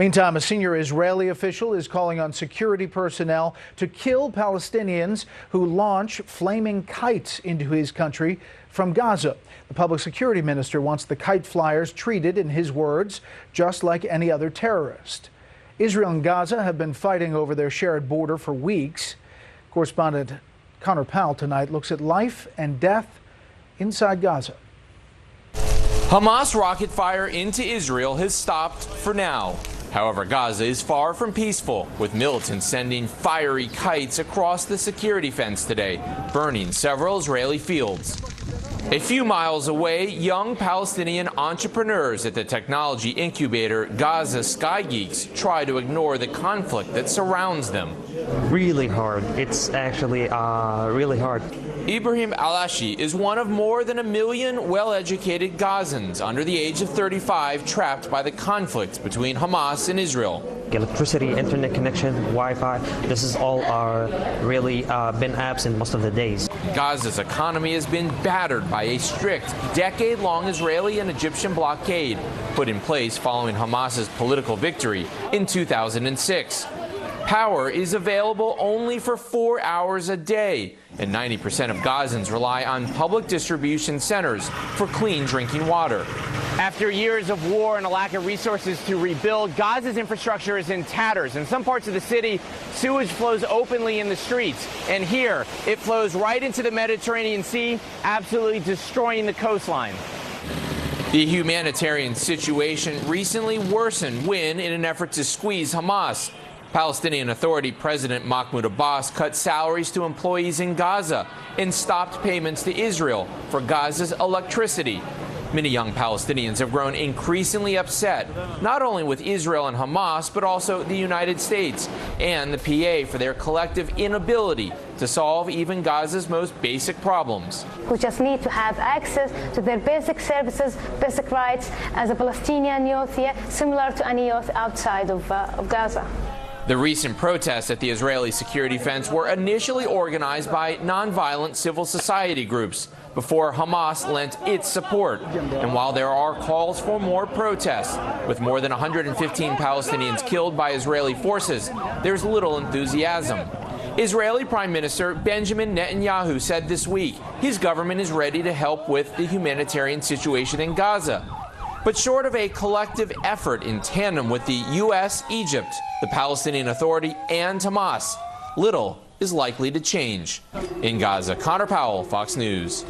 Meantime, a senior Israeli official is calling on security personnel to kill Palestinians who launch flaming kites into his country from Gaza. The public security minister wants the kite flyers treated, in his words, just like any other terrorist. Israel and Gaza have been fighting over their shared border for weeks. Correspondent Connor Powell tonight looks at life and death inside Gaza. Hamas rocket fire into Israel has stopped for now. However, Gaza is far from peaceful, with militants sending fiery kites across the security fence today, burning several Israeli fields. A few miles away, young Palestinian entrepreneurs at the technology incubator Gaza Sky Geeks try to ignore the conflict that surrounds them. Really hard. It's actually really hard. Ibrahim Alashi is one of more than 1 million well-educated Gazans under the age of 35 trapped by the conflict between Hamas and Israel. Electricity, internet connection, Wi-Fi, this is all really been absent most of the days. Gaza's economy has been battered by a strict, decade-long Israeli and Egyptian blockade put in place following Hamas's political victory in 2006. Power is available only for 4 hours a day, and 90% of Gazans rely on public distribution centers for clean drinking water. After years of war and a lack of resources to rebuild, Gaza's infrastructure is in tatters. In some parts of the city, sewage flows openly in the streets. And here, it flows right into the Mediterranean Sea, absolutely destroying the coastline. The humanitarian situation recently worsened when, in an effort to squeeze Hamas, Palestinian Authority President Mahmoud Abbas cut salaries to employees in Gaza and stopped payments to Israel for Gaza's electricity. Many young Palestinians have grown increasingly upset, not only with Israel and Hamas, but also the United States and the PA for their collective inability to solve even Gaza's most basic problems. We just need to have access to their basic services, basic rights as a Palestinian youth here, similar to any youth outside of Gaza. The recent protests at the Israeli security fence were initially organized by nonviolent civil society groups before Hamas lent its support. And while there are calls for more protests, with more than 115 Palestinians killed by Israeli forces, there's little enthusiasm. Israeli Prime Minister Benjamin Netanyahu said this week his government is ready to help with the humanitarian situation in Gaza. But short of a collective effort in tandem with the U.S., Egypt, the Palestinian Authority, and Hamas, little is likely to change. In Gaza, Connor Powell, Fox News.